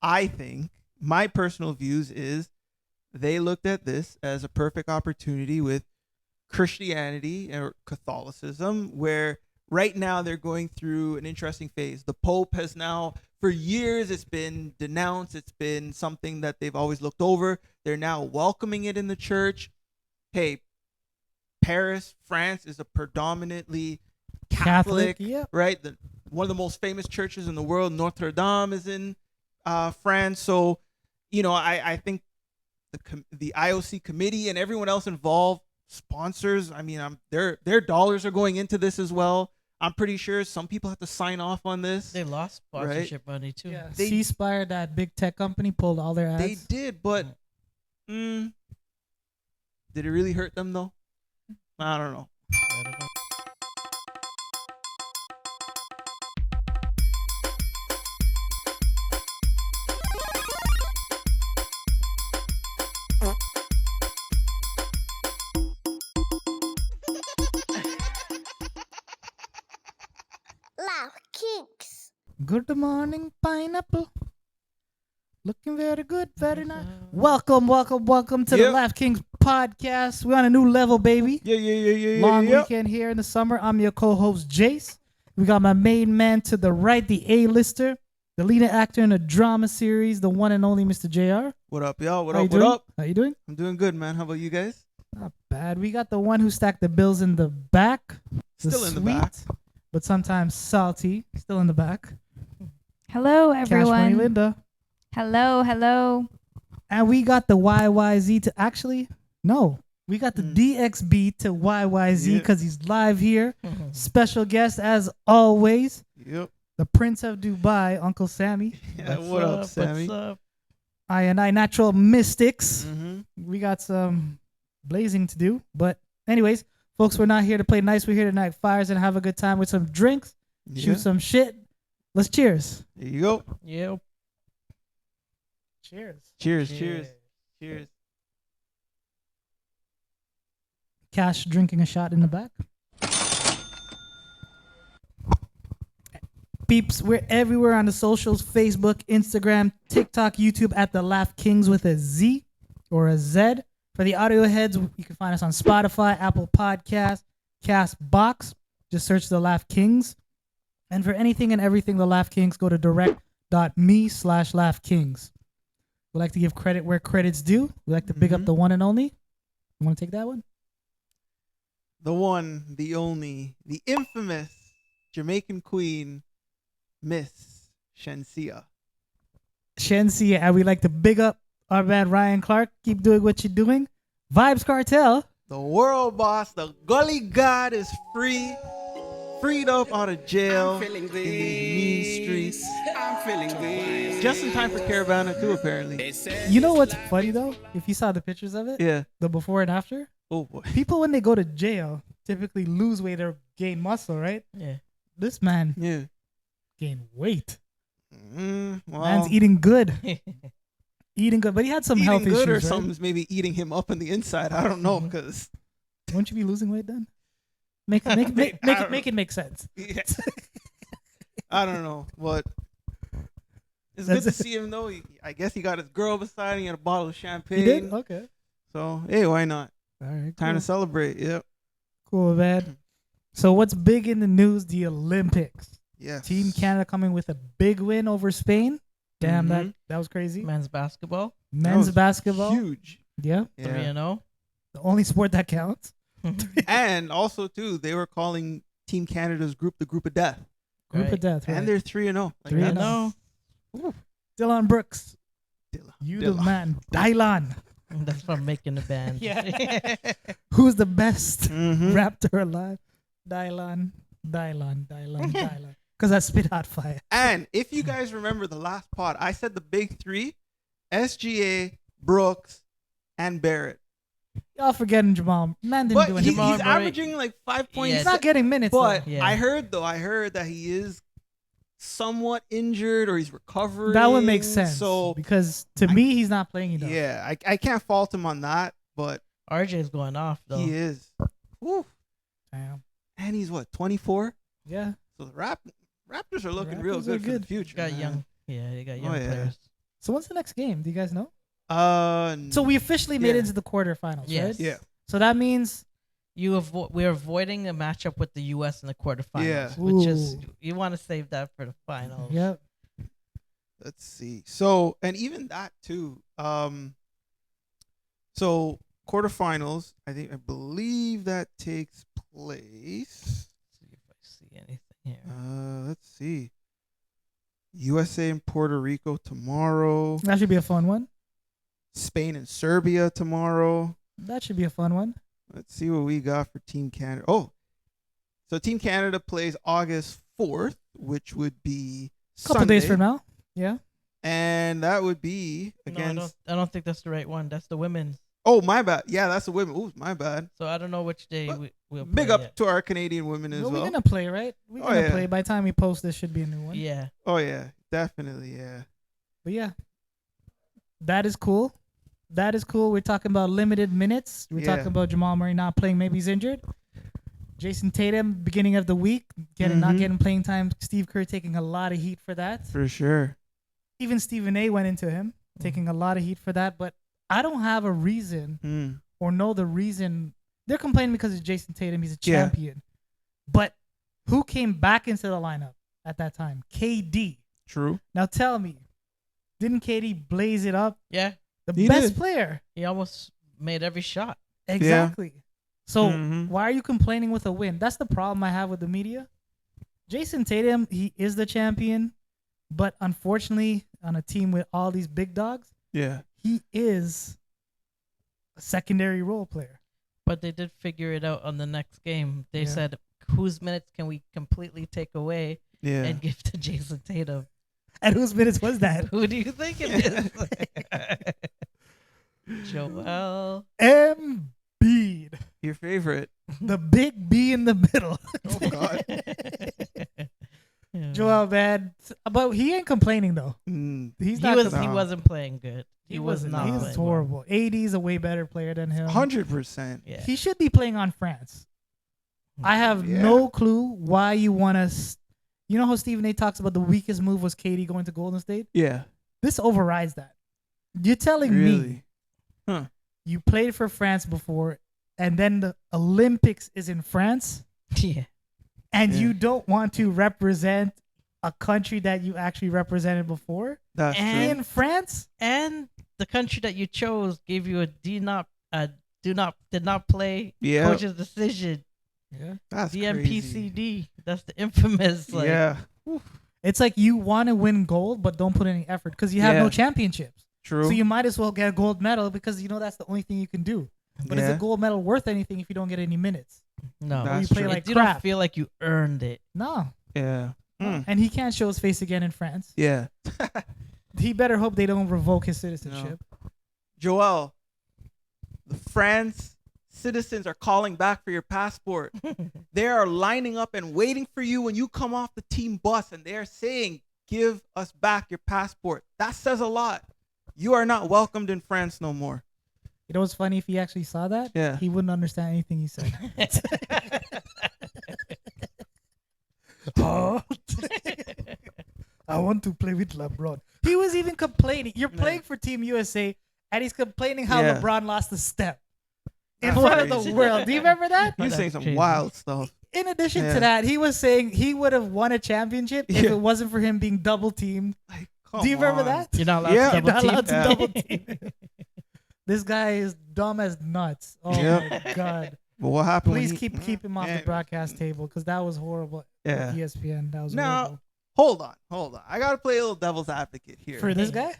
I think my personal views is they looked at this as a perfect opportunity with Christianity or Catholicism, where right now they're going through an interesting phase. The Pope has now, for years, it's been denounced. It's been something that they've always looked over. They're now welcoming it in the church. Hey, Paris, France is a predominantly Catholic, yep. right? One of the most famous churches in the world, Notre Dame, is in France. So, I think the IOC committee and everyone else involved, sponsors, I mean, their dollars are going into this as well. I'm pretty sure some people have to sign off on this. They lost sponsorship money too. Yeah, C-Spire, that big tech company, pulled all their ads. They did, but did it really hurt them though? I don't know. Good morning, pineapple. Looking very good, very nice. Welcome to the Laugh Kings podcast. We're on a new level, baby. Yeah. Long weekend here in the summer. I'm your co-host, Jace. We got my main man to the right, the A-lister, the leading actor in a drama series, the one and only Mr. JR. What up, y'all? What How up? How you doing? I'm doing good, man. How about you guys? Not bad. We got the one who stacked the bills in the back. Still in the back. But sometimes salty. Still in the back. Hello, Cash everyone. Money Linda. Hello. And we got the YYZ to actually, no, we got the DXB to YYZ because he's live here. Special guest as always. Yep. The Prince of Dubai, Uncle Sammy. Yeah, what up, Sammy? What's up? I and I Natural Mystics. Mm-hmm. We got some blazing to do. But anyways, folks, we're not here to play nice. We're here to night fires and have a good time with some drinks, shoot some shit. Let's cheers. There you go. Yep. Cheers. Cash drinking a shot in the back. Peeps, we're everywhere on the socials, Facebook, Instagram, TikTok, YouTube at The Laugh Kings with a Z or a Z. For the audio heads, you can find us on Spotify, Apple Podcasts, Castbox. Just search The Laugh Kings. And for anything and everything The Laugh Kings, go to direct.me/LaughKings. We like to give credit where credit's due. We like to big up the one and only. You want to take that one? The one, the only, the infamous Jamaican queen, Miss Shensia. And we like to big up our man Ryan Clark. Keep doing what you're doing. Vybz Kartel. The world boss, the gully god is free. Freed up out of jail in the mean streets. Just in time for Caravana too, apparently. You know what's funny though? If you saw the pictures of it, the before and after. Oh boy. People when they go to jail typically lose weight or gain muscle, right? Yeah. This man gained weight. Well, Man's eating good. Eating good, but he had some health issues. Eating good, or right? something's maybe eating him up on the inside. I don't know, because won't you be losing weight then? Make it make sense. Yeah. I don't know, but it's good to see him though. I guess he got his girl beside him. He had a bottle of champagne. He did? Okay. So hey, why not? All right. Time to celebrate. Yep. Cool, man. So what's big in the news? The Olympics. Yes. Team Canada coming with a big win over Spain. Damn, that was crazy. Men's basketball. Men's basketball. Huge. Yeah. 3-0. The only sport that counts. And also too, they were calling Team Canada's group the group of death. Group of death. Right. And they're 3-0. 3-0. Dylan Brooks. You the man. Dylan. That's from making the band. Yeah. Who's the best raptor alive? Dylan. Because I spit hot fire. And if you guys remember the last pod, I said the big three: SGA, Brooks, and Barrett. Y'all forgetting Jamal. Man didn't do anything. He's averaging like 5 points. He's not getting minutes. But I heard that he is somewhat injured or he's recovering. That would make sense. So because to me, he's not playing enough. Yeah, I can't fault him on that. But RJ's going off though. He is. Woo. Damn. And he's what, 24? Yeah. So the Raptors are looking real good for the future. Got young. Yeah, they got young players. So when's the next game? Do you guys know? So So we officially made yeah. it into the quarterfinals, Yes. right? Yeah. So that means We're avoiding a matchup with the U.S. in the quarterfinals, Yeah. which is Ooh. you want to save that for the finals. yeah. Let's see. So, and even that too. So quarterfinals, I believe that takes place. See if I see anything here. Let's see. USA and Puerto Rico tomorrow. That should be a fun one. Spain and Serbia tomorrow. That should be a fun one. Let's see what we got for Team Canada. Oh, so Team Canada plays August 4th, which would be Couple Sunday, days from now. Yeah. and that would be No, against. I don't think that's the right one. That's the women's. Oh, my bad. Yeah, that's the women. Ooh, my bad. So I don't know which day But we'll Big play up yet. to our Canadian women as Well, well. we're gonna play, right? We're Oh, gonna yeah. play. By the time we post this, should be a new one. Yeah. Oh yeah, definitely. Yeah. But yeah, that is cool. That is cool. We're talking about limited minutes. We're Yeah. talking about Jamal Murray not playing. Maybe he's injured. Jason Tatum, beginning of the week, not Mhm. getting playing time. Steve Kerr taking a lot of heat for that. For sure. Even Stephen A went into him, Mm-hmm. taking a lot of heat for that. But I don't have a reason Hmm. or know the reason. They're complaining because it's Jason Tatum. He's a Yeah. champion. But who came back into the lineup at that time? KD. True. Now tell me, didn't KD blaze it up? Yeah. The He best did. player. He almost made every shot. Exactly. So Mhm. why are you complaining with a win? That's the problem I have with the media. Jason Tatum, he is the champion, but unfortunately, on a team with all these big dogs, Yeah. he is a secondary role player. But they did figure it out on the next game. They Yeah. said, whose minutes can we completely take away Yeah. and give to Jason Tatum? And whose minutes was that? Who do you think it is? Joel. Embiid, Your favorite. the big B in the middle. Oh God. Joel, man, but he ain't complaining though. Mm. He's He not. was. complaining. He wasn't playing good. He was wasn't. not. He was playing horrible. AD's a way better player than him. 100%. Well. Yeah. He should be playing on France. I have Yeah. no clue why you want to. You know how Stephen A talks about the weakest move was KD going to Golden State? Yeah. This overrides that. You're telling me Really? you played for France before, and then the Olympics is in France, Yeah. and Yeah. you don't want to represent a country that you actually represented before That's in true. France? And the country that you chose gave you a did not play Yeah. coach's decision. Yeah. That's crazy. DMPCD. That's the infamous. Like, Yeah. It's like you want to win gold, but don't put any effort because you have no Yeah. championships. True. So you might as well get a gold medal because you know that's the only thing you can do. But is Yeah. a gold medal worth anything if you don't get any minutes? No. That's you play true. like you crap. don't feel like you earned it. No. Yeah. Mm. And he can't show his face again in France. Yeah. He better hope they don't revoke his citizenship. Joel, the France citizens are calling back for your passport. They are lining up and waiting for you when you come off the team bus, and they are saying, "Give us back your passport." That says a lot. You are not welcomed in France no more. You know what's funny? If he actually saw that, Yeah. he wouldn't understand anything he said. Oh, I want to play with LeBron. He was even complaining. You're playing for Team USA, and he's complaining how Yeah. LeBron lost the step in That's front of crazy. the world. Do you remember that? You're That's saying some crazy. wild stuff. In addition Yeah. to that, he was saying he would have won a championship if Yeah. it wasn't for him being double teamed. Like, Do you remember on. that? You're not allowed Yeah. to You're double not team. allowed to Yeah. double team. This guy is dumb as nuts. Oh Yep. my god! But what happened? when Please he- keep him off Yeah. the broadcast table because that was horrible. Yeah. With ESPN, that was Now, horrible. hold on. I gotta play a little devil's advocate here. For this guy,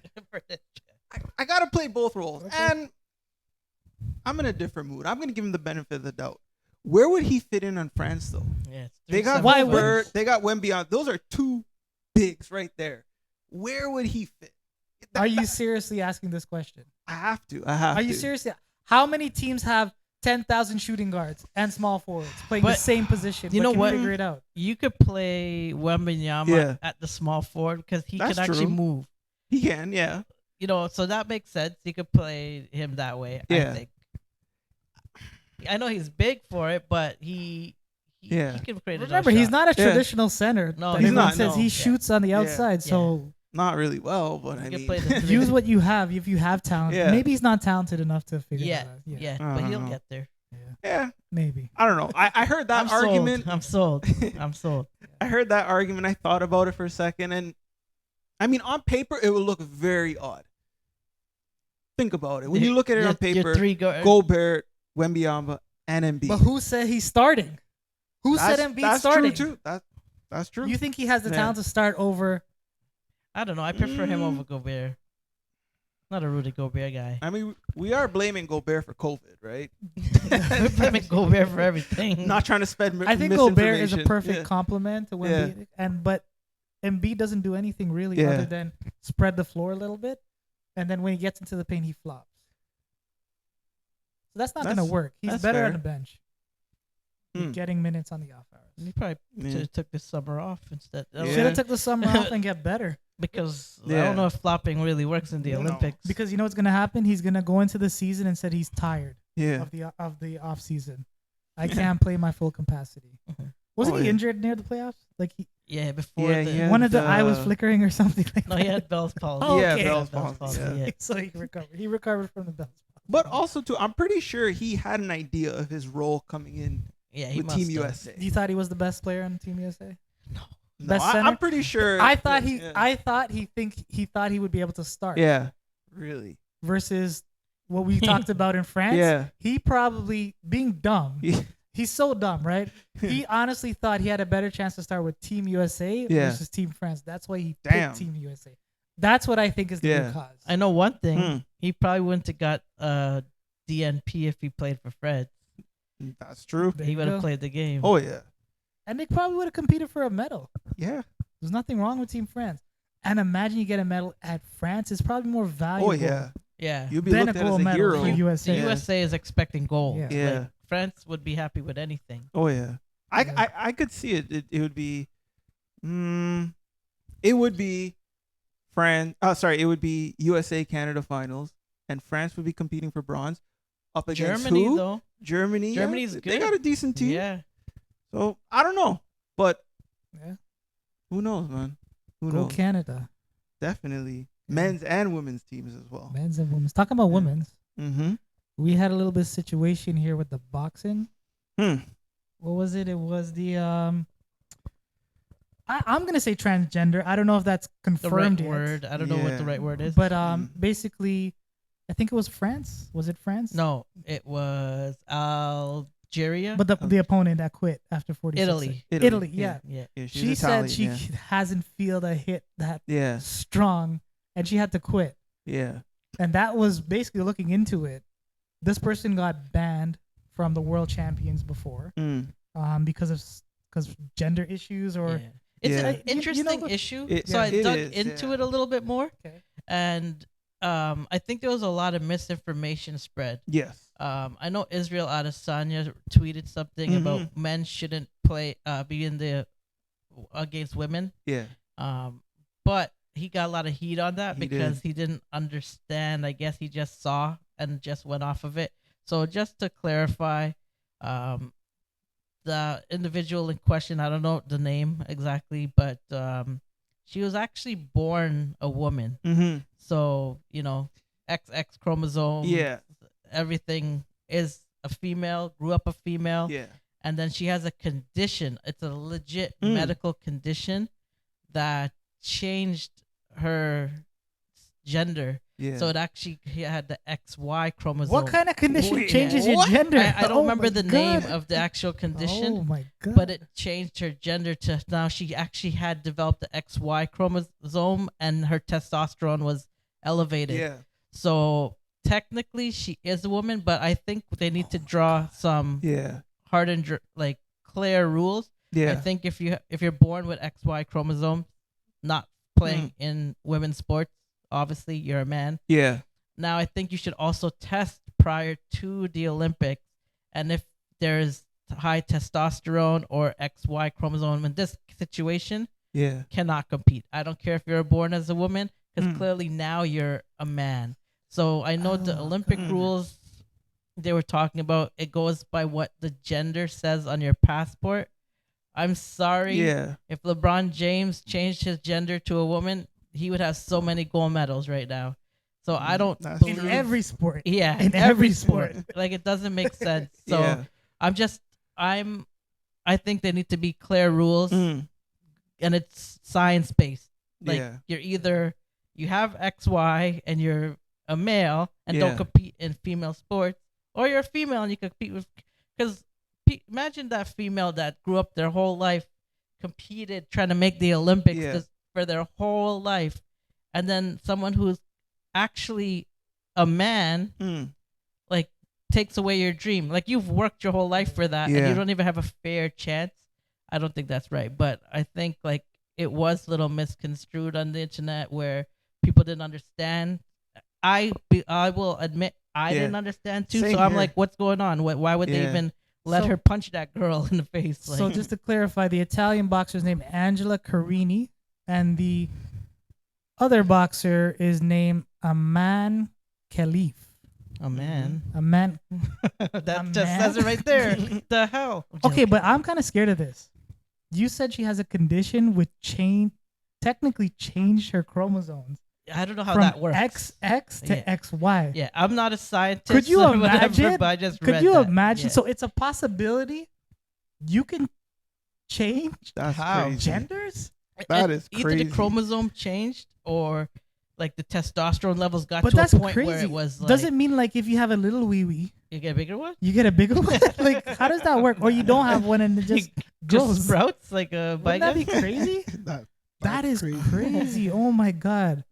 I gotta play both roles, Okay. and I'm in a different mood. I'm gonna give him the benefit of the doubt. Where would he fit in on France though? Yeah, it's They got 3-7 Why Bird, wins. they got Wemby. Those are two bigs right there. Where would he fit? are you seriously asking this question? I have to. Are Are you seriously? How many teams have 10,000 shooting guards and small forwards playing the But same position? you but know can what? Figure it out. You could play Wembanyama Yeah. at the small forward because he That's can actually true. move. He can, yeah. You know, so that makes sense. You could play him that way. Yeah. I think. I know he's big for it, but he Yeah. he can create. Remember, enough he's shot. not a Yeah. traditional center. No, that he's everyone not, Says no. he Yeah. shoots on the outside, Yeah. so not really well, but He I can mean, play the three. Use what you have if you have talent. Yeah. Maybe he's not talented enough to figure Yeah, that out. yeah, I but don't he'll know. get there. yeah, Maybe. I don't know. I heard that I'm argument. Sold. I'm sold. I'm sold. I heard that argument. I thought about it for a second, and I mean, on paper, it would look very odd. Think about it. When you look at it Your- on paper, your three Gobert, Wembyama, and Embiid. But who said he's starting? Who said Embiid that's starting? true too. That's true. You think he has the Yeah. talent to start over? I don't know. I prefer him over Gobert. Not a Rudy Gobert guy. I mean, we are blaming Gobert for COVID, right? We're blaming Gobert for everything. Not trying to spread I think Gobert is a misinformation. perfect Yeah. complement to Embiid, but Embiid doesn't do anything really Yeah. other than spread the floor a little bit, and then when he gets into the paint, he flops. So that's not going to That's- work. He's that's better fair. on the bench, Hmm. getting minutes on the off hours. He probably Yeah. should have took the summer off instead. Yeah. Should have took the summer off and get better. Because I Yeah. don't know if flopping really works in the No. Olympics. Because you know what's going to happen? He's going to go into the season and said he's tired Yeah. of the off season. I can't play my full capacity. Mhm. Wasn't Oh, he yeah. injured near the playoffs? Like Yeah, before Yeah, the he had one of the eye was the- flickering or something like no, that. he had Bell's palsy. Oh, Yeah, okay. Bell's palsy, yeah. So he recovered. He recovered from the Bell's palsy. But also, too, I'm pretty sure he had an idea of his role coming in Yeah, he with must Team have. USA. You thought he was the best player on Team USA? No, Best I'm center? pretty sure. I thought he. Yeah. I thought he thought he would be able to start. Yeah. Really. Versus what we talked about in France. Yeah. He probably being dumb. Yeah. He's so dumb, right? He honestly thought he had a better chance to start with Team USA Yeah. versus Team France. That's why he Damn. picked Team USA. That's what I think is the Yeah. root cause. I know one thing. Hmm. He probably wouldn't have got DNP if he played for Fred. That's true. There He you would have go. played the game. Oh yeah. And they probably would have competed for a medal. Yeah. There's nothing wrong with Team France. And imagine you get a medal at France. It's probably more valuable Oh yeah. Yeah. You'll be than a looked at as gold a medal hero. for The USA. Yeah. USA is expecting gold. Yeah. Yeah. Like, France would be happy with anything. Oh yeah. Yeah. I could see it. It would be. It would be France. Oh, sorry. It would be USA Canada finals, and France would be competing for bronze up against Germany who? though. Germany. yeah. Germany's They good. got a decent team. Yeah. So I don't know, but Yeah. who knows, man? Who Go knows? Canada. Definitely men's and women's teams as well. Men's and women's. Talking about Yeah. women's. Mm-hmm. We had a little bit of situation here with the boxing. Hmm. What was it? It was the I'm gonna say transgender. I don't know if that's The right confirmed yet. word. I don't know what the Yeah. right word is. But basically, I think it was France. Was it France? no, it was Algeria. But the opponent that quit after 46. Italy. Italy, yeah. Yeah. Yeah, she's She Italian, said she yeah. hasn't feel a hit that Yeah. strong, and she had to quit. Yeah. And that was basically looking into it. This person got banned from the world champions before, Mm. because of gender issues or. Yeah. It's Yeah. an You know interesting what- issue. It- So I it dug is, into yeah. it a little bit more, Okay. and I think there was a lot of misinformation spread. Yes. I know Israel Adesanya tweeted something Mhm. about men shouldn't play be in the against women. Yeah. But he got a lot of heat on that He because did. he didn't understand. I guess he just saw and just went off of it. So just to clarify, the individual in question, I don't know the name exactly, but she was actually born a woman. Mm-hmm. So, XX chromosome, Yeah. everything is a female, grew up a female, Yeah. and then she has a condition. It's a legit Mm. medical condition that changed her gender. Yeah. So it actually he had the XY chromosome. What kind of condition Wait, changes your what? gender? I don't Oh remember my the God. name of the actual condition, Oh my god! but it changed her gender to now she actually had developed the XY chromosome and her testosterone was elevated. Yeah. So technically she is a woman, but I think they need to draw some Yeah. hard and clear rules. Yeah. I think if you're born with XY chromosome, not playing in women's sports, obviously you're a man. Yeah. Now I think you should also test prior to the Olympics, and if there's high testosterone or XY chromosome in this situation, Yeah. cannot compete. I don't care if you're born as a woman, because Mm. clearly now you're a man. So I know the Oh, Olympic God. rules they were talking about, it goes by what the gender says on your passport. I'm sorry Yeah. if LeBron James changed his gender to a woman, he would have so many gold medals right now. So I don't That's believe true. In every sport. Yeah, in every sport. Like it doesn't make sense. So Yeah. I think there need to be clear rules Mm. and it's science based. Like Yeah. you're either you have XY and you're a male and Yeah. don't compete in female sports, or you're a female and you compete with. Because imagine that female that grew up their whole life, competed trying to make the Olympics Yeah. for their whole life, and then someone who's actually a man Mm. like takes away your dream. Like you've worked your whole life for that, and Yeah. you don't even have a fair chance. I don't think that's right. But I think like it was a little misconstrued on the internet where people didn't understand. I will admit I Yeah. didn't understand too. Same So I'm here. like, what's going on? Why would they Yeah. even let So- her punch that girl in the face? Like, So just to clarify, the Italian boxer is named Angela Carini, and the other boxer is named Aman Khalif. oh man, Aman. that A just man? says it right there. The hell? I'm Okay, joking. but I'm kind of scared of this. You said she has a condition which technically changed her chromosomes I don't know how from that works. XX to Yeah. XY. Yeah, I'm not a scientist. Could you or whatever, imagine? but I just Could read you that. imagine? Yeah. So it's a possibility you can change That's How? crazy. genders? That is Either crazy. the chromosome changed or like the testosterone levels got But to that's a point crazy. where it was like, Does it mean like if you have a little wee wee, you get a bigger one? you get a bigger one? Like how does that work? Or you don't have one and it just Just grows? sprouts like a Wouldn't that be biga? crazy? That That that's is crazy. Oh my god.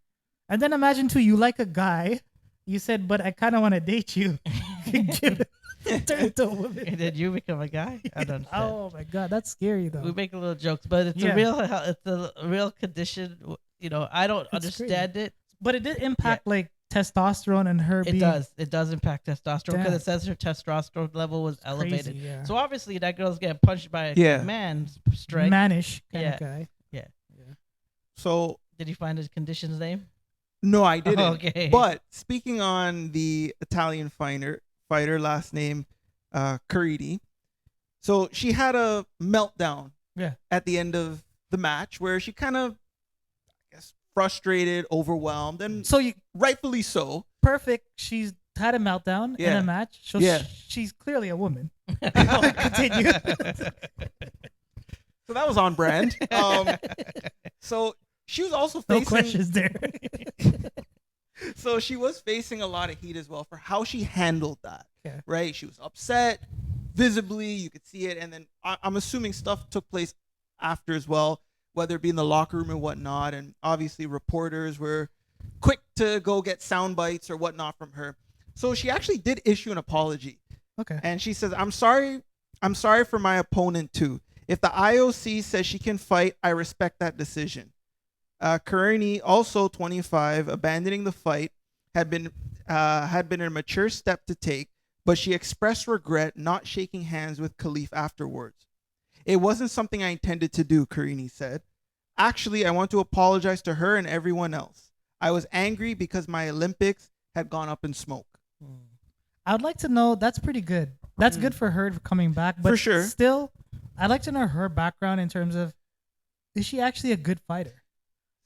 And then imagine too, you like a guy. You said, but I kind of want to date you. Give it, turn into a woman. And then you become a guy? I don't understand. Oh my god, that's scary though. We make a little jokes, but it's Yeah. a real condition. You know, I don't It's understand it. But it did impact like testosterone and her It being does. It does impact testosterone because Damn. it says her testosterone level was elevated. crazy, yeah. So obviously that girl's getting punched by a Yeah. man's strength. Mannish kind Yeah. of guy. So Did you find his condition's name? no, I didn't. Okay. But speaking on the Italian fighter last name Caridi, so she had a meltdown Yeah. at the end of the match where she kind of, I guess, frustrated, overwhelmed, and So you rightfully so. perfect. She's had a meltdown in Yeah. a match. So Yeah. she's clearly a woman. Continue. So that was on brand. So she was also No facing. questions there. So she was facing a lot of heat as well for how she handled that. Okay. Right? She was upset, visibly, you could see it, and then I'm assuming stuff took place after as well, whether it be in the locker room and whatnot. And obviously, reporters were quick to go get sound bites or whatnot from her. So she actually did issue an apology, Okay. and she says, "I'm sorry for my opponent too. If the IOC says she can fight, I respect that decision." Karini, also 25, abandoning the fight had been a mature step to take, but she expressed regret not shaking hands with Khalif afterwards. "It wasn't something I intended to do," Karini said. "Actually, I want to apologize to her and everyone else. I was angry because my Olympics had gone up in smoke." I would like to know. That's pretty good. That's good for her coming back. But For sure. Still, I'd like to know her background in terms of, is she actually a good fighter?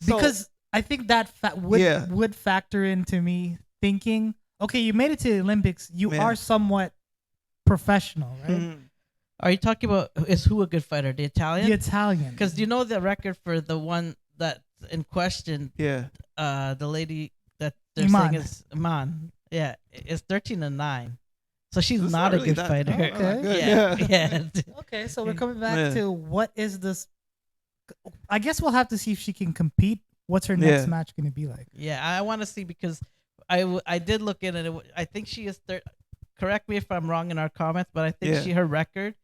So- Because I think that would factor into me thinking, okay, you made it to the Olympics. You Yeah. are somewhat professional, right? Mhm. Are you talking about is who a good fighter? The Italian? The Italian. Because you know the record for the one that's in question, Yeah. the lady that they're Iman. saying is Iman. Yeah, is 13-9. So she's That's not not a really good that- fighter. not that good, Yeah, yeah. yeah. Okay, so we're coming back Yeah. to what is this? I guess we'll have to see if she can compete. What's her next Yeah. match going to be like? Yeah, I want to see because I did look in it. I think she is. Correct me if I'm wrong in our comments, but I think Yeah. her record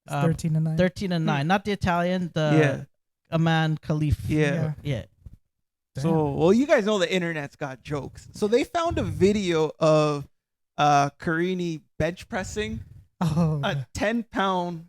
It's 13-9. 13-9. Not the Italian, the Aman Khalif. Yeah. Yeah. Damn. So, well, you guys know the internet's got jokes. So they found a video of Karini bench pressing Oh, a 10-pound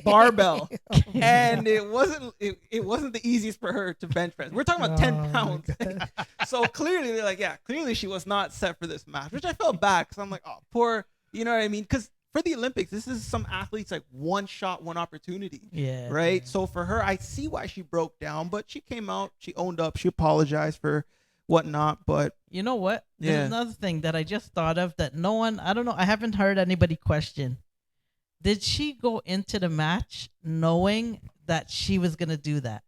barbell, and it wasn't the easiest for her to bench press. We're talking about 10 Oh, pounds. my God. So clearly they're like, yeah, clearly she was not set for this match, which I felt bad because I'm like, oh, poor, you know what I mean? Because for the Olympics, this is some athletes like one shot, one opportunity. Yeah. Right. Yeah. So for her, I see why she broke down, but she came out, she owned up, she apologized for whatnot. But You know what? There's Yeah. another thing that I just thought of that no one, I don't know, I haven't heard anybody question. Did she go into the match knowing that she was going to do that?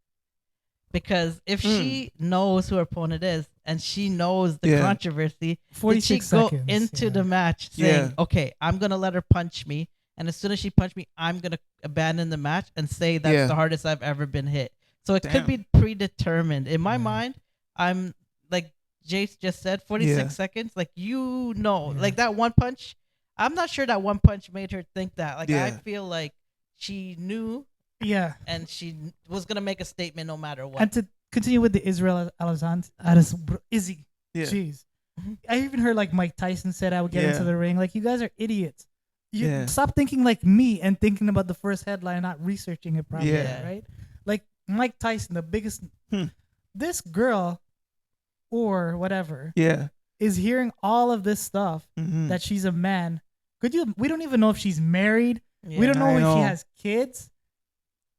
Because if she knows who her opponent is and she knows the Yeah. controversy, did she 46 go seconds. into the match saying, Yeah. okay, I'm going to let her punch me. And as soon as she punched me, I'm going to abandon the match and say that's Yeah. the hardest I've ever been hit. So it Damn. could be predetermined. In my Yeah. mind, I'm like Jace just said, 46 Yeah. seconds. Like, Yeah. like that one punch. I'm not sure that one punch made her think that. Like, I Yeah. feel like she knew Yeah. and she was going to make a statement no matter what. And to continue with the Israel Izzy. Yeah. Jeez. I even heard like Mike Tyson said I would get into Yeah. the ring. Like, you guys are idiots. You Yeah. stop thinking like me and thinking about the first headline, not researching it properly, Yeah. right? Like Mike Tyson, the biggest. Hmm. This girl, or whatever, Yeah. is hearing all of this stuff Mhm. that she's a man. We don't even know if she's married. Yeah. We don't know I if know. she has kids.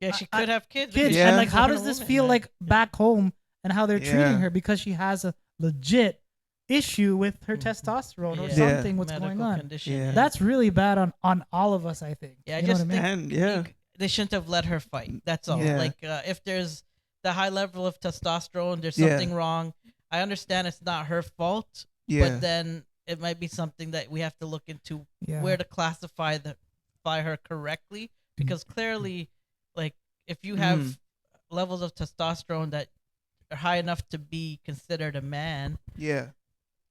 Yeah, she I- could have kids. Kids, because Yeah. and like, she's how a does this woman, feel right? like back home and how they're Yeah. treating her because she has a legit issue with her Mhm. testosterone or Yeah. something? What's Medical going on? condition, Yeah. That's really bad on all of us, I think. Yeah, I You know just what I mean? think And they shouldn't have let her fight. That's all. Yeah. Like, if there's the high level of testosterone, there's Yeah. something wrong. I understand it's not her fault, yeah. but then it might be something that we have to look into Yeah. where to classify her correctly, because clearly, like, if you have Mhm. levels of testosterone that are high enough to be considered a man, Yeah.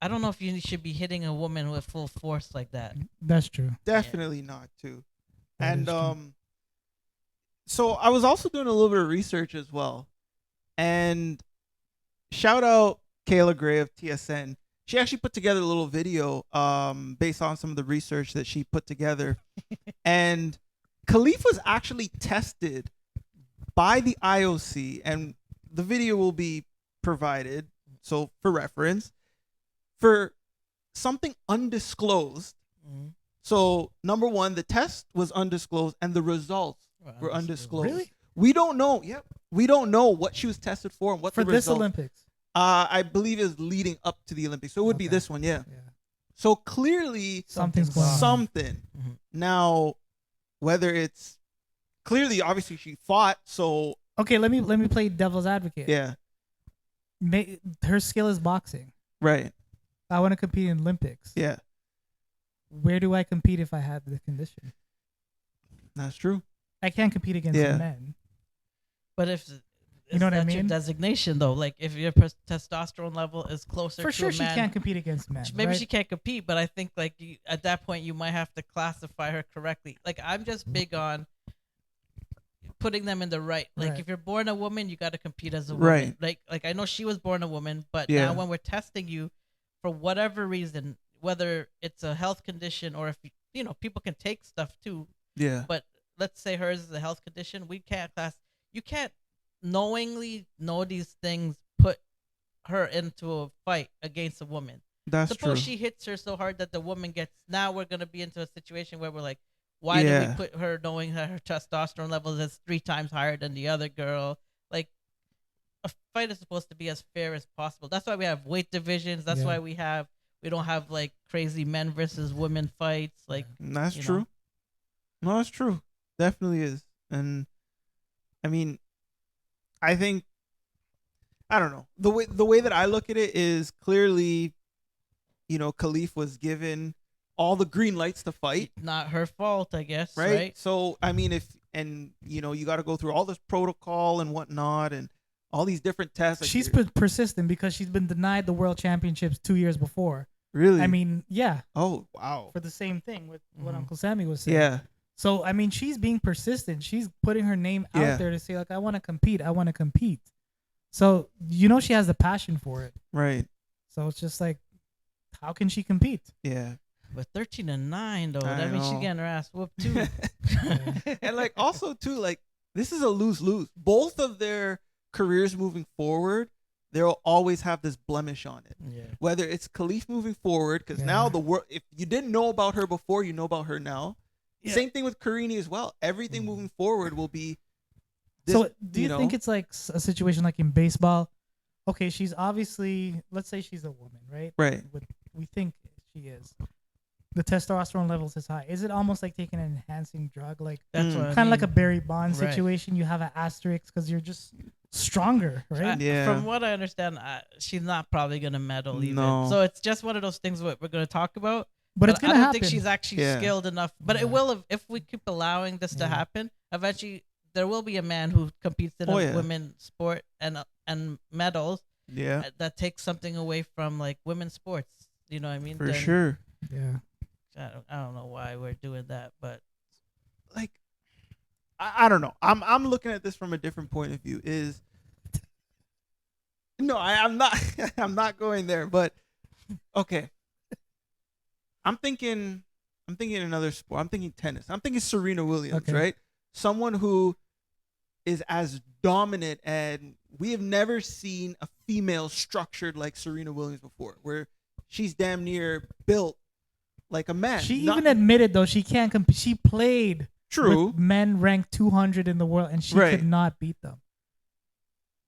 I don't know if you should be hitting a woman with full force like that. That's true. Definitely not too. That And is true. so I was also doing a little bit of research as well. And shout out Kayla Gray of TSN. She actually put together a little video based on some of the research that she put together. And Khalif was actually tested by the IOC, and the video will be provided, so for reference, for something undisclosed. Mhm. So number one, the test was undisclosed and the results were undisclosed. Really? We don't know. Yep. We don't know what she was tested for and what For the this result. Olympics. I believe is leading up to the Olympics. So it would be Okay. this one, yeah. Yeah. So clearly Something's going on. something. Mhm. Now, whether it's clearly, obviously she fought, so Okay, let me play devil's advocate. yeah, Her skill is boxing. right, I want to compete in Olympics. yeah, Where do I compete if I have the condition? that's true. I can't compete against Yeah. men. But if You know what I that's your mean? designation though, like if your testosterone level is closer For to sure, a she man, can't compete against men. maybe right? she can't compete. But I think like at that point you might have to classify her correctly. Like I'm just big on putting them in the right. Like Right. if you're born a woman, you got to compete as a woman. Right. Like I know she was born a woman, but Yeah. now when we're testing you for whatever reason, whether it's a health condition or if you know people can take stuff too. Yeah, But let's say hers is a health condition. We can't you can't knowingly know these things put her into a fight against a woman. that's Suppose true. she hits her so hard that the woman gets. Now we're gonna be into a situation where we're like, why Yeah. did we put her knowing that her testosterone level is 3 times higher than the other girl? Like, a fight is supposed to be as fair as possible. That's why we have weight divisions. That's Yeah. why we don't have like crazy men versus women fights. Like, That's you true. know. No, that's true. Definitely is. And I mean, I think I don't know. The way that I look at it is clearly, Khalif was given all the green lights to fight, not her fault, I guess. right? Right. So I mean, you got to go through all this protocol and whatnot, and all these different tests. Like She's you're- persistent because she's been denied the world championships 2 years before. really. I mean, yeah, oh wow. for the same thing with what Mhm. Uncle Sammy was saying. Yeah. So I mean, she's being persistent. She's putting her name Yeah. out there to say like, I want to compete. I want to compete. So she has the passion for it. Right. So it's just like, how can she compete? Yeah. But 13-9 though, I that means she's know. getting her ass whooped too. And like also too, like this is a lose-lose. Both of their careers moving forward, they'll always have this blemish on it. Yeah. Whether it's Khalif moving forward, because now Yeah. the world, if you didn't know about her before, you know about her now. Yeah. Same thing with Karini as well. Everything moving forward will be. So do you think it's like a situation like in baseball? Okay, she's obviously, let's say she's a woman, right? Right. We think she is. The testosterone levels is high. Is it almost like taking an enhancing drug? Like That's what I kind of like a mean. Barry Bonds Right. situation. You have an asterisk because you're just stronger, right? Yeah. From what I understand, she's not probably gonna medal even. No. So it's just one of those things what we're gonna talk about. but it's I gonna don't happen. think she's actually Yeah. skilled enough. But Yeah. it will if we keep allowing this to Yeah. happen. Eventually, there will be a man who competes in a women's sport and medals Yeah. that takes something away from like women's sports. You know what I mean? For Then sure. Yeah. I don't know why we're doing that, but Like, I don't know. I'm looking at this from a different point of view. I'm not. I'm not going there. But okay. I'm thinking another sport. I'm thinking tennis. I'm thinking Serena Williams, Okay. right? Someone who is as dominant, and we have never seen a female structured like Serena Williams before, where she's damn near built like a man. She even admitted though she can't compete. She played true. with men ranked 200 in the world, and she could not beat them.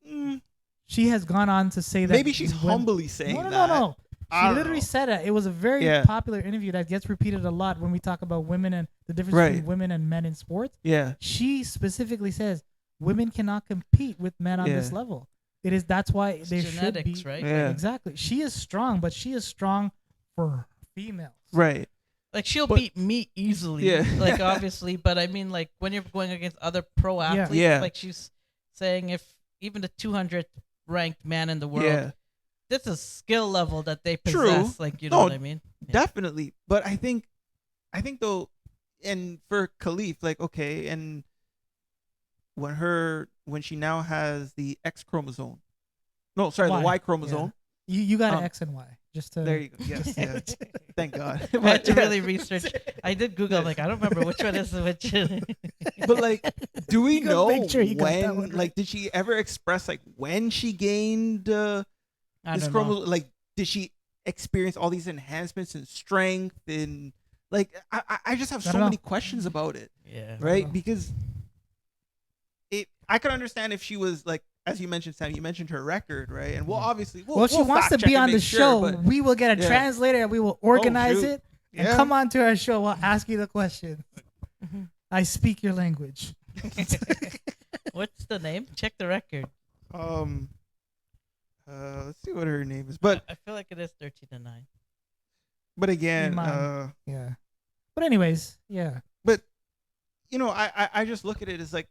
Mm, She has gone on to say that maybe she's when- humbly saying No. that. I She don't literally know. said it. It was a very Yeah. popular interview that gets repeated a lot when we talk about women and the difference between Right. women and men in sports. Yeah. She specifically says women cannot compete with men on this Yeah. level. That's why it's they should genetics, be right? Yeah. exactly. She is strong, but she is strong for females. Right. Like she'll But- beat me easily, Yeah. like obviously, but I mean, like when you're going against other pro athletes, Yeah. like she's saying, if even the 200th ranked man in the world, Yeah. that's a skill level that they True. possess. Like you know No, what I mean? Yeah. Definitely. But I think though, and for Khalif, like okay, and when she now has the X chromosome, no, sorry, the Y chromosome. You got an Um, X and Y. Just to There you go. Yes, yeah. Thank God. I had to really research. I did Google. I'm like, I don't remember which one is which. But like, do we You gotta know make sure you got that when? one right. Like, did she ever express like when she gained I this don't know. chromosome? Like, did she experience all these enhancements in strength and like? I just have I so don't many know. questions about it, Yeah. right? know. Because I could understand if she was like, as you mentioned, Sam, you mentioned her record, right? And we'll obviously, well, she we'll wants to fact check be and on the make sure, show. but We will get a Yeah. translator and we will organize shoot. it and Yeah. come on to our show. We'll ask you the question. I speak your language. What's the name? Check the record. let's see what her name is, but I feel like it is 13-9. again, Iman. Yeah. But anyways, yeah. but you know, I just look at it as like,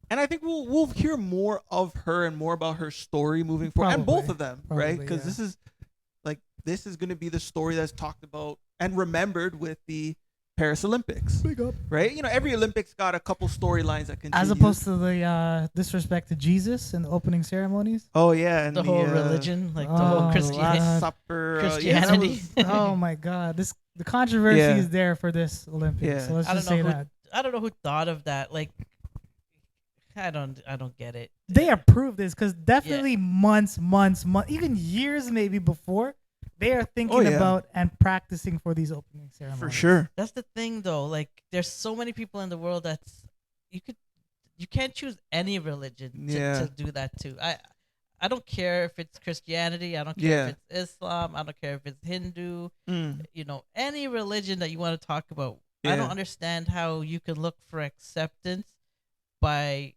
and I think we'll hear more of her and more about her story moving forward, and both Probably. of them, Probably, right? Because yeah. this is going to be the story that's talked about and remembered with the Paris Olympics, Big up. right? You know, every Olympics got a couple storylines that continue. As opposed to the disrespect to Jesus in the opening ceremonies. oh yeah, and The whole religion, like the whole Oh, Christianity. Last God. Supper, Christianity. Oh my God. The controversy Yeah. is there for this Olympics. Yeah. So let's I just don't say know that. I don't know who thought of that. Like, I don't get it. They approved this because definitely months, even years maybe before, they are thinking Oh, yeah. about and practicing for these opening ceremonies. for sure. That's the thing, though. Like, there's so many people in the world that's you can't choose any religion Yeah. to do that to. I don't care if it's Christianity. I don't care Yeah. if it's Islam. I don't care if it's Hindu. Mm. You know, any religion that you want to talk about. I Yeah. don't understand how you can look for acceptance by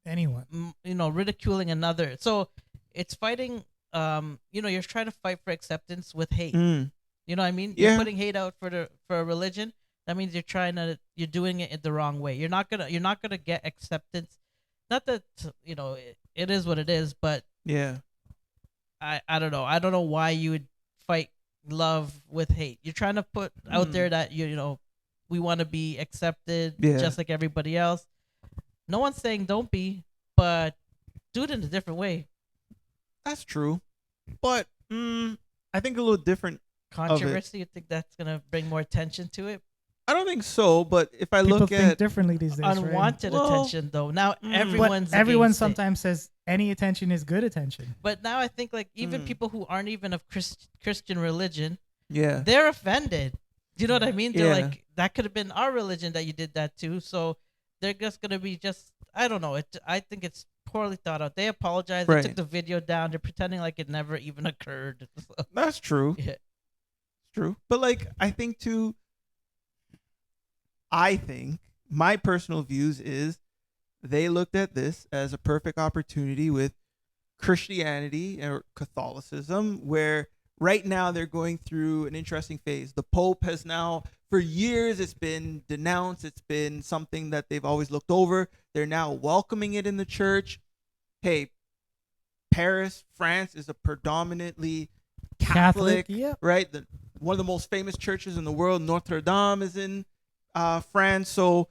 Anyone. ridiculing another. So it's fighting. You're trying to fight for acceptance with hate. Mm. You know what I mean? Yeah. You're putting hate out for a religion. That means you're doing it in the wrong way. You're not gonna get acceptance. Not that it is what it is, but Yeah. I don't know. I don't know why you would fight love with hate. You're trying to put out there that we want to be accepted Yeah. just like everybody else. No one's saying don't be, but do it in a different way. That's true, but I think a little different. Controversy. You think that's gonna bring more attention to it? I don't think so, but if I People look think at differently these days. right? Unwanted Well, attention, though. Now but everyone's But everyone against it. sometimes says any attention is good attention. But now I think like even Mm. people who aren't even of Christian religion, yeah, they're offended. Do you know what I mean? They're Yeah. like, that could have been our religion that you did that too. So they're just gonna be I don't know. I think it's poorly thought out. They apologized. They Right. took the video down. They're pretending like it never even occurred. So, That's true. yeah. It's true. But like, I think my personal views is they looked at this as a perfect opportunity with Christianity or Catholicism, where right now they're going through an interesting phase. The Pope has now, for years, it's been denounced. It's been something that they've always looked over. They're now welcoming it in the church. Hey, Paris, France is a predominantly Catholic, Yep. right? One of the most famous churches in the world, Notre Dame, is in France. So,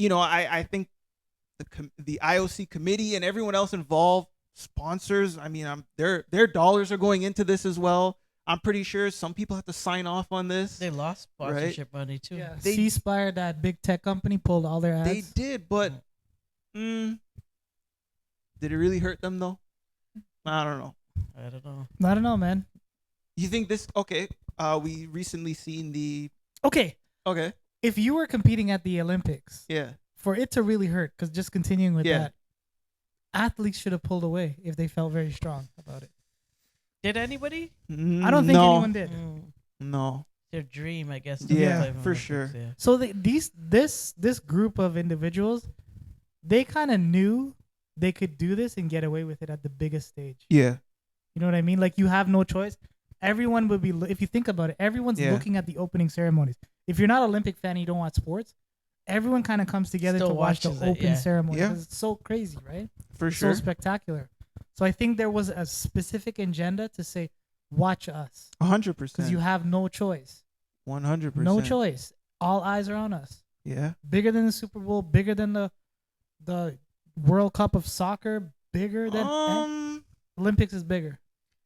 I think the IOC committee and everyone else involved, sponsors, I mean, their dollars are going into this as well. I'm pretty sure some people have to sign off on this. They lost sponsorship money too. Yeah. They- C-Spire, that big tech company, pulled all their ads. They did, but did it really hurt them though? I don't know. I don't know. I don't know, man. You think this? Okay. We recently seen the. Okay, Okay. if you were competing at the Olympics, Yeah. for it to really hurt, because just continuing with Yeah. that, athletes should have pulled away if they felt very strong about it. Did anybody? I don't think anyone did. No. Their dream, I guess. to Yeah, play for Olympics, sure. Yeah. So this group of individuals, they kind of knew they could do this and get away with it at the biggest stage. Yeah. You know what I mean? Like, you have no choice. Everyone would be, if you think about it, everyone's Yeah. looking at the opening ceremonies. If you're not an Olympic fan and you don't watch sports, everyone kind of comes together Still to watch the watches it, open yeah. ceremony. Yeah. 'Cause it's so crazy, right? For It's sure. so spectacular. So I think there was a specific agenda to say, watch us, 100%. because you have no choice. 100%. No choice. All eyes are on us. Yeah. Bigger than the Super Bowl, bigger than the World Cup of soccer, bigger than Olympics is bigger.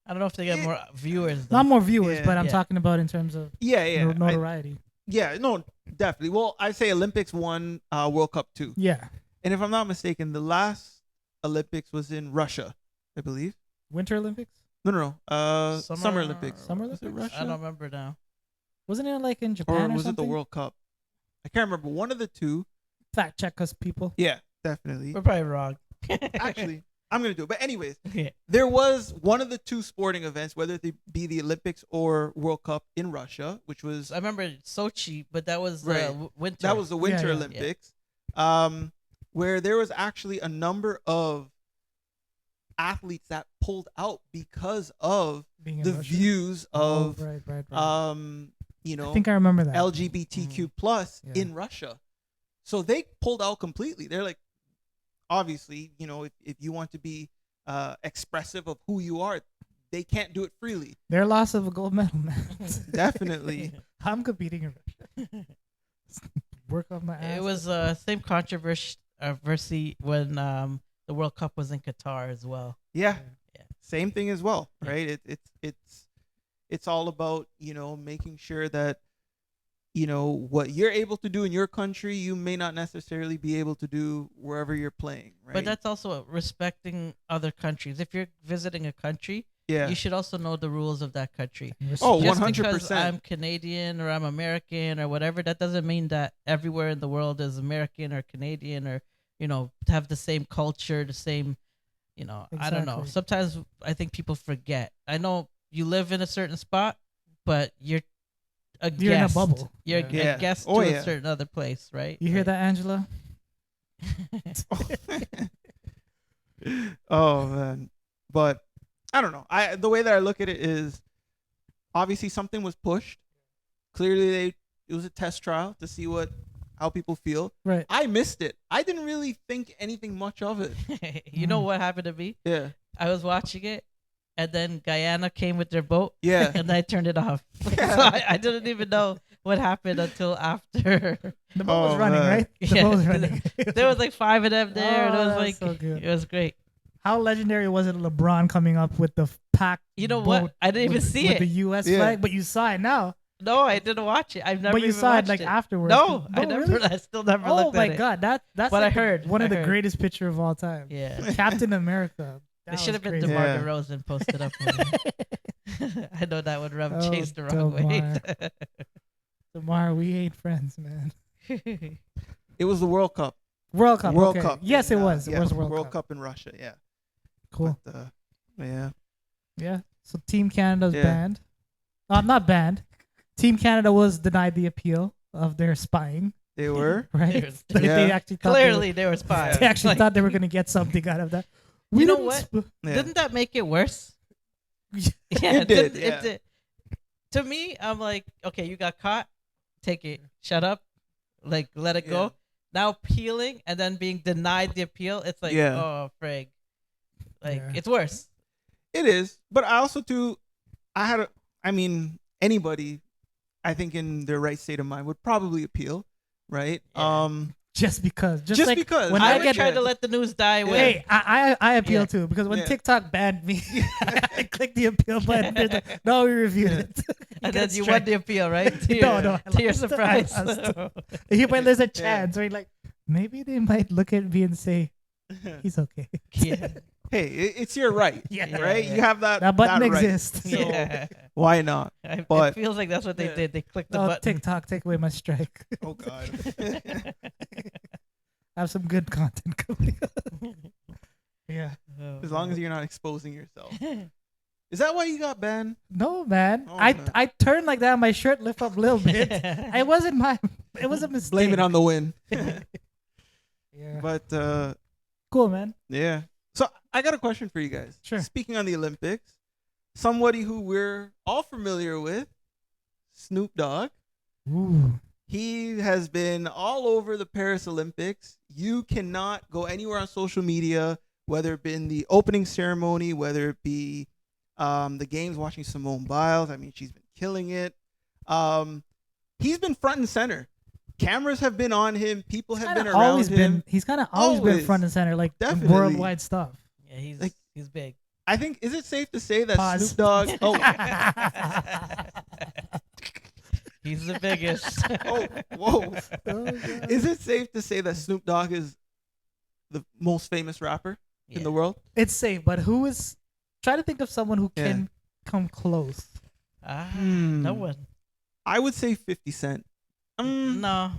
I don't know if they get more viewers. Though. Not more viewers, Yeah. but I'm Yeah. talking about in terms of Yeah. notoriety. No, definitely. Well, I say Olympics won, World Cup too. Yeah. And if I'm not mistaken, the last Olympics was in Russia, I believe. Winter Olympics? No. Summer Olympics. Summer Was it Olympics? Russia? I don't remember now. Wasn't it like in Japan Or or was it something? the World Cup? I can't remember. One of the two. Fact check us, people. Yeah, definitely. We're probably wrong. Actually, I'm gonna do it. But anyways, Yeah. there was one of the two sporting events, whether it be the Olympics or World Cup in Russia, which was I remember Sochi, but that was Right. winter. that was the Winter yeah. Olympics, where there was actually a number of athletes that pulled out because of Being in the Russia. views Oh, of right. you I think I remember that. LGBTQ plus Yeah. in Russia. So they pulled out completely. They're like, obviously, if you want to be expressive of who you are, they can't do it freely. Their loss of a gold medal, man. Definitely. I'm competing in Russia. Work on my ass. It was same controversy when the World Cup was in Qatar as well. Yeah. Yeah. Same thing as well, right? It's all about, making sure that what you're able to do in your country, you may not necessarily be able to do wherever you're playing, right? But that's also respecting other countries. If you're visiting a country, yeah. you should also know the rules of that country. Oh, Just 100%. because I'm Canadian or I'm American or whatever, that doesn't mean that everywhere in the world is American or Canadian or, have the same culture, the same, I don't know. Exactly. Sometimes I think people forget. I know you live in a certain spot, but you're a You're in a guest. bubble. You're Yeah. a guest Oh, to yeah. a certain other place, right? You hear that, Angela? Oh man, but I don't know. The way that I look at it is, obviously something was pushed. Clearly, it was a test trial to see how people feel. Right. I missed it. I didn't really think anything much of it. You know what happened to me? Yeah, I was watching it, and then Guyana came with their boat, yeah. and I turned it off. So I didn't even know what happened until after. The boat was Oh, running, man. right? The Yeah. boat was running. There was like 5 of them there, and it was Oh, like so good. it was great. How legendary was it, LeBron coming up with the packed You know what? boat I didn't even with- see with it. the U.S. Yeah. flag, but you saw it now. No, I didn't watch it. I've never. But you even saw it watched like afterwards. No, I No, never. really? I still never Oh looked my at it. God, that's But like I heard. one of I the heard. greatest picture of all time. Yeah, Captain America. That it should have was been crazy. DeMar Yeah. DeRozan posted up. On it. I know that would rub Oh, Chase the wrong way. DeMar. Tomorrow we ain't friends, man. It was the World Cup. World Cup. World okay. Cup. Yes, it was. Yeah, It was World Cup. Cup in Russia. Yeah. Cool. But, yeah. Yeah. So Team Canada's Yeah. banned. Not banned. Team Canada was denied the appeal of their spying. They were. Right. There's- They Yeah. actually thought Clearly, they were spies. they actually Like, thought they were gonna get something out of that. You know didn't what? Yeah. Didn't that make it worse? Yeah. Yeah, It did, It yeah. did. To me, I'm like, okay, you got caught. Take it. Shut up. Like, let it Yeah. go. Now appealing and then being denied the appeal. It's like, Yeah. oh, frig. Like, Yeah. it's worse. It is. But I also too, anybody, I think in their right state of mind would probably appeal, right? Yeah. Just because. Just like because. when I I would get try to let the news die away. Hey, I appeal Yeah. too because when Yeah. TikTok banned me, I clicked the appeal button. They're like, no, we reviewed it. And got then you won strike. the appeal, right? To No, your, no, I to your lost. surprise. I lost. There's a chance. Right? Like maybe they might look at me and say he's okay. yeah. Hey, it's your right. Yeah. Right? Yeah. You have that. That button right. exists. So Yeah. why not? It But- feels like that's what they Yeah. did. They clicked the Oh, button. TikTok, take away my strike. Oh God. Have some good content coming up. Yeah. As long as you're not exposing yourself. Is that why you got banned? No, man. Oh, I man. I turned like that. My shirt lift up a little bit. It wasn't my. It was a mistake. Blame it on the win. Yeah. But Cool, man. yeah. So I got a question for you guys. Sure. Speaking on the Olympics, somebody who we're all familiar with, Snoop Dogg. Ooh. He has been all over the Paris Olympics. You cannot go anywhere on social media, whether it be in the opening ceremony, whether it be the games, watching Simone Biles. I mean, she's been killing it. He's been front and center. Cameras have been on him. People have been around always him. been. He's kind of always been Always. front and center, like in Definitely. worldwide stuff. Yeah, he's Like- he's big. I think, is it safe to say that Pause. Snoop Dogg? Oh, He's the biggest. oh, whoa. Oh, God. Is it safe to say that Snoop Dogg is the most famous rapper in Yeah. the world? It's safe, but who is? Try to think of someone who Yeah. can come close. No one. I would say 50 Cent. No.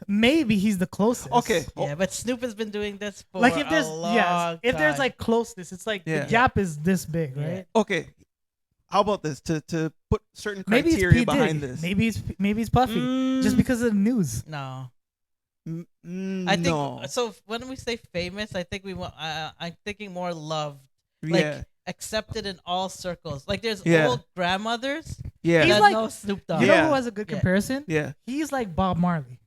Maybe he's the closest. Okay. Yeah, but Snoop has been doing this for Like if there's a long if there's time. like closeness, it's like Yeah. the gap is this big, Yeah. right? Okay. How about this? To put certain Maybe it's criteria P. behind Diddy. this. Maybe it's Puffy, just because of the news. No. I I think no. so. When we say famous, I think we want. I'm thinking more loved, like Yeah. accepted in all circles. Like there's Yeah. old grandmothers Yeah. He's that like- know Snoop Dogg. You know Yeah. who has a good Yeah. comparison? Yeah. He's like Bob Marley.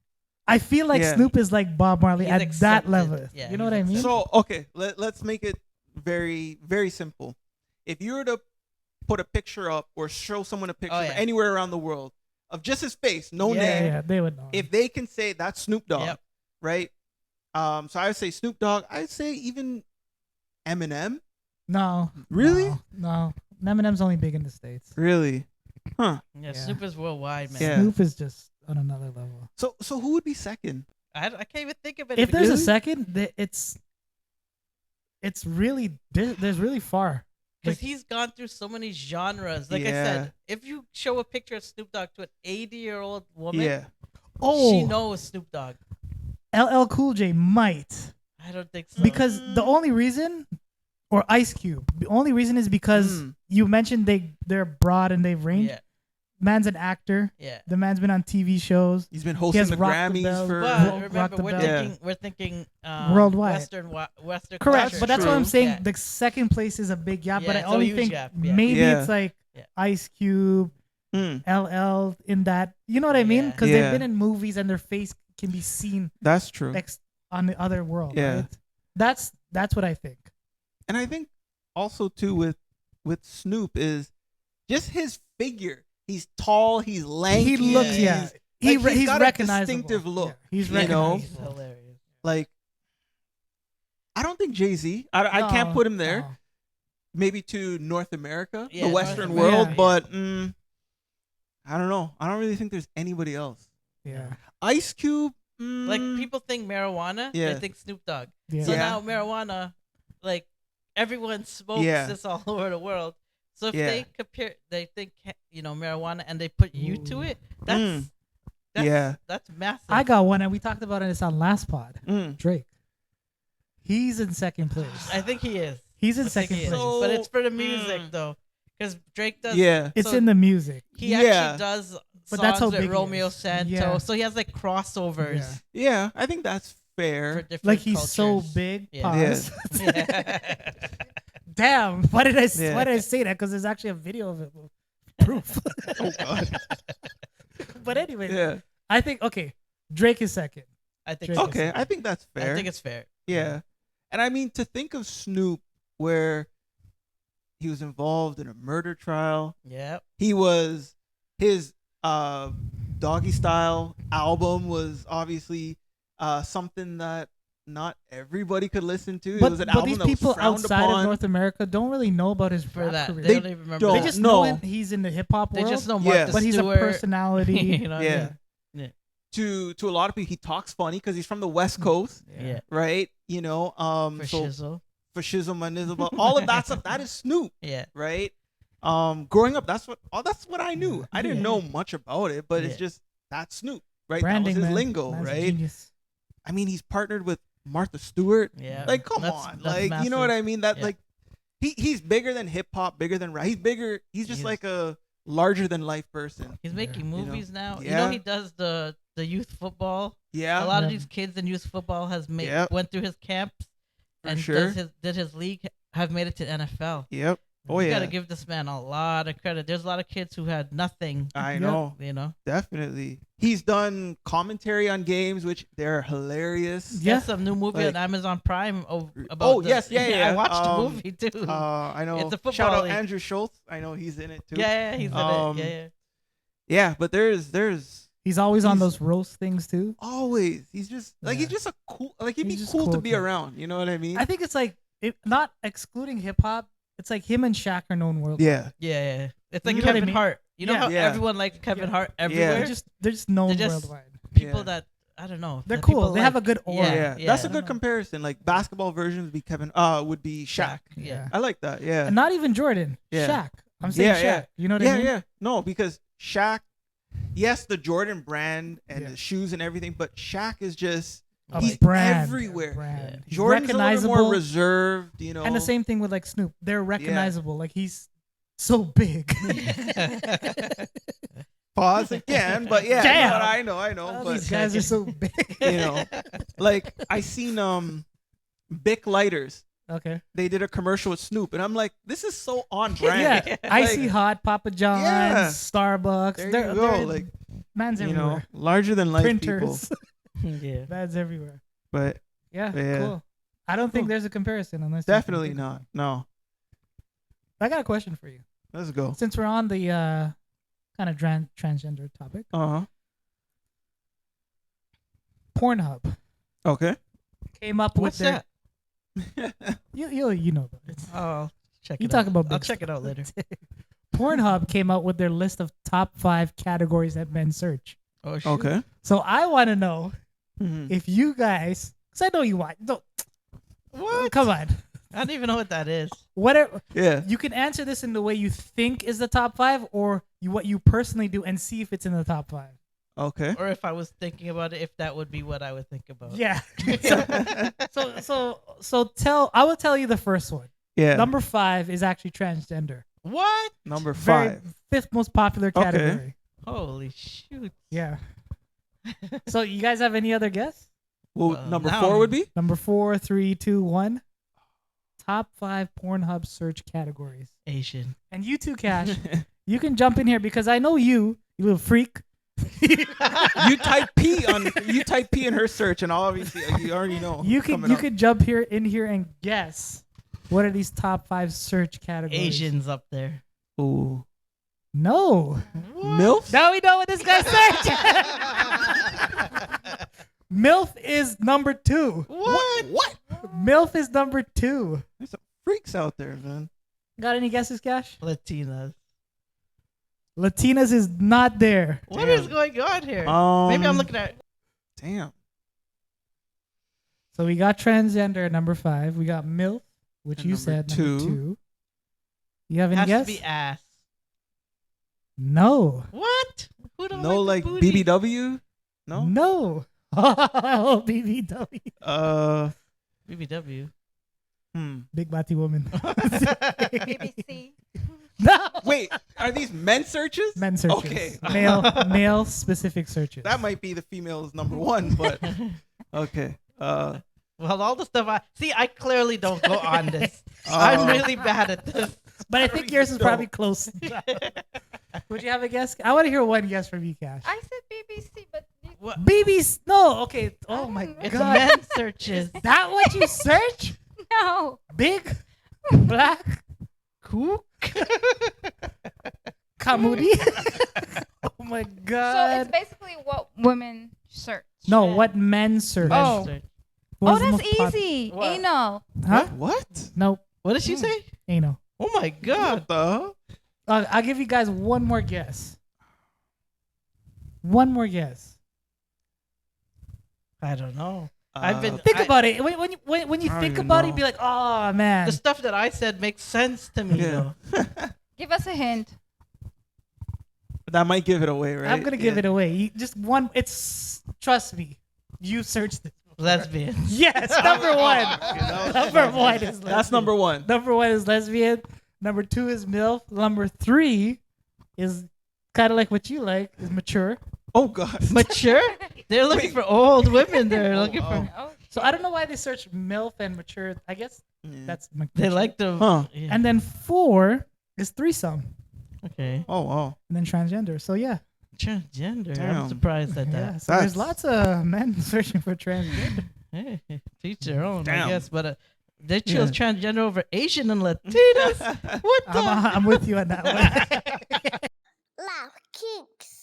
I feel like Yeah. Snoop is like Bob Marley He's at that accepted. level. Yeah, you know he's what I mean? So okay, let's make it very very simple. If you were to put a picture up or show someone a picture Oh, of yeah. anywhere around the world of just his face, no Yeah. name, yeah, they would know. if they can say that's Snoop Dogg, Yep. right? So I would say Snoop Dogg. I'd say even Eminem. no, Really? no. Eminem's only big in the States. Really? Huh. Yeah, Yeah. Snoop is worldwide, man. Yeah. Snoop is just on another level. So who would be second? I can't even think of it. If there's a Really? second, it's really there's really far. because he's gone through so many genres. Like I Yeah. said, if you show a picture of Snoop Dogg to an 80-year-old woman, Yeah. Oh, she knows Snoop Dogg. LL Cool J might. I don't think so. Because the only reason, or Ice Cube, the only reason is because you mentioned they're broad and they've ranged. yeah, Man's an actor. yeah. The man's been on TV shows. He's been hosting has the rocked the Grammys bell. for. But Rock remember, the we're bell. thinking we're thinking Worldwide. Western Correct, culture. but that's what I'm true. saying. Yeah. The second place is a big gap, Yeah, but I it's a only huge think gap, yeah. maybe Yeah. it's like Yeah. Ice Cube, Hmm, LL in that. You know what I mean? Yeah. Because Yeah. they've been in movies and their face can be seen that's true. on the other world. Yeah. Right? That's what I think. And I think also too with Snoop is just his figure. He's tall. He's lanky. He looks, he's- yeah. like, he's He's got a recognizable. distinctive look, Yeah, he's you know? recognizable. He's hilarious. like. I don't think Jay-Z. I can't No, put him there. no. Maybe to North America, Yeah, the North Western America, world, yeah. but I don't know. I don't really think there's anybody else. Yeah. Ice Cube. Like people think marijuana, Yeah. they think Snoop Dogg. Yeah. So Yeah. now marijuana, like everyone smokes Yeah. this all over the world. So if Yeah. they compare, they think marijuana and they put you to it, that's Yeah. that's massive. I got one, and we talked about it on last pod. Mm. Drake. He's in second place. I think he is. He's in I think second he is. place. But it's for the music though, because Drake does. Yeah. It's so in the music. He Yeah. actually does But songs that's how with big he Romeo is. Santo, Yeah. so he has like crossovers Yeah. Yeah, I think that's for fair. different Like he's so cultures. big. Yeah. Pause. Yeah. Damn. Why did I Yeah. say that? Because there's actually a video of it. Proof. Oh God. But anyway, Yeah. I think Drake is second. I think Drake so. is Okay, I think that's fair. I think it's fair. Yeah. And I mean, to think of Snoop where he was involved in a murder trial, Yep. his Doggy Style album was obviously something that not everybody could listen to. It was an But album these that was people frowned outside upon. of North America don't really know about his For rap that, career. they don't even remember. don't. They that. just No. know he's in the hip hop They world. just know Yeah. Martha but he's a Stewart. personality. You know what I Yeah. mean? Yeah. To a lot of people, he talks funny because he's from the West Coast, Yeah. right? For So shizzle. for shizzle, my nizzle, but all of that stuff, that is Snoop, Yeah. right? Growing up, that's what I knew. I didn't Yeah. know much about it, but it's Yeah. just that's Snoop, right? Branding, that was his man. lingo, Man's a right? genius. I mean, he's partnered with Martha Stewart. Yeah. Like, come That's- on, that's like you know what massive. I mean? That Yeah. like he's bigger than hip hop, bigger than rap. He's bigger. He's just He's- like a larger than life person. He's making You know. movies now. Yeah. He does the youth football. Yeah, A lot of Yeah. these kids in youth football has made Yep. went through his camps For and sure. did his league have made it to NFL. Yep. Oh you yeah. gotta give this man a lot of credit. There's a lot of kids who had nothing. I Yep. know. You know. Definitely. He's done commentary on games, which they're hilarious. Yeah. There's some new movie Like- on Amazon Prime about. Oh, the- yes, yeah. I watched the Um, movie too. I know. It's a football Shout out league. Andrew Schultz. I know he's in it too. yeah, he's in um, it. Yeah. Yeah, but there's He's always on He's- those roast things too. always he's just like Yeah. he's just a cool like he'd He's be just cool to cool be kid. around. You know what I mean? I think it's like not excluding hip hop. It's like him and Shaq are known worldwide. Yeah. Yeah. It's like You know what I Kevin mean? Hart. You know Yeah. how Yeah. everyone likes Kevin Yeah. Hart Yeah. everywhere. They're just known They're just- worldwide. People Yeah. that I don't know. They're that cool. people They have a like. good aura. Yeah, Yeah. that's a I good don't know. comparison. Like basketball versions would be would be Shaq. Yeah. I like that. Yeah. And not even Jordan. Yeah. Shaq. I'm saying Yeah, Shaq. yeah. You know what yeah, I mean? yeah. No, because Shaq, yes, the Jordan brand and Yeah. the shoes and everything, but Shaq is just A he's brand. everywhere. Brand. He's Jordan's a little bit recognizable. more reserved, you know. And the same thing with like Snoop. They're recognizable. Like he's so big. Pause again, but yeah, Damn. no, I know, All but these guys are so big. you know, like I seen Bic lighters. Okay. They did a commercial with Snoop, and I'm like, this is so on brand. Yeah. Icy Hot, Papa John's, Yeah. Starbucks. There they're, you go, they're- like man's you everywhere. know, larger than life Printers. people. Yeah. Man's everywhere. But Yeah, Yeah. cool. I don't think Cool. there's a comparison unless you can definitely think of not. it. No, I got a question for you. let's go. Since we're on the kind of transgender topic, Uh Pornhub Okay. came up What's with their. that? You know about it. Oh, check You it talk out. about I'll big check it out later. Pornhub came out with their list of top 5 categories that men search. Oh, shoot. Okay. So I want to know Mhm. if you guys, because I know you watch. Don't, What? come on. I don't even know what that is. Whatever. Yeah. You can answer this in the way you think is the top 5, or what you personally do, and see if it's in the top 5. Okay. Or if I was thinking about it, if that would be what I would think about. Yeah. so I will tell you the first one. Yeah. Number 5 is actually transgender. What? Number Very 5. 5th most popular Okay. category. Holy shoot. Yeah. So you guys have any other guess? Well, Well, number now 4 would be. Number 4, 3, 2, 1. Top 5 Pornhub search categories. Asian. And you too, Cash. You can jump in here because I know you little freak. you type P in her search, and obviously you already know. You coming up. could jump in here and guess what are these top 5 search categories. Asians up there. Ooh. No. MILF. Now we know what this guy searched. MILF is number 2. What? MILF is number 2. There's some freaks out there, man. Got any guesses, Cash? Latinas. Latinas is not there. What is going on here? Um, Maybe I'm looking at. Damn. So we got transgender at number 5. We got MILF, which And you number said number 2. 2. You have It any has guess? to be ass. No. What? Who don't No, like like the booty? BBW. No. No. Oh, BBW. BBW. Big body woman. BBC. No. Wait, are these men searches? Men searches. Okay. Male specific searches. That might be the female's number one, but okay. Well, all the stuff I clearly don't go on this. I'm really bad at this. But I think yours is probably close. Would you have a guess? I want to hear one guess from you, Cash. I said BBC, but What? BB's no. Okay. Oh my It's god. men searches. That what you search? no. Big, black, Cook. Kamudi. Oh my So god. it's basically what women search. No, men. what men search? Men Oh. search. What Oh, was the that's most pop- easy. What? Anal. Huh? What? Nope. What did she say? Anal. Oh my god. What the? I'll give you guys one more guess. One more guess. I don't know. I've been Think I- about it. When you I don't think even about it, know. be like, oh man. The stuff that I said makes sense to me. Yeah. Though. Give us a hint. That might give it away, right? I'm gonna give Yeah. it away. You, just one. It's trust me. You searched it. Lesbian. Yes, number one. that was- Number one is lesbian. That's number one. Number one is lesbian. Number two is MILF. Number three is kind of like what you like, is mature. Oh god. Mature? They're looking for old women. They're looking oh. for. Oh. So I don't know why they search MILF and mature. I guess Yeah. that's They mature. like the. Huh. Yeah. And then four is threesome. Okay. Oh wow. And then transgender. So yeah. Transgender. Damn. I'm surprised at Yeah. that. So there's That's- lots of men searching for transgender. Hey, teach their own, Damn. I guess. But they chose Yeah. transgender over Asian and Latinas. What the? I'm with you on that one. Laugh Kinks.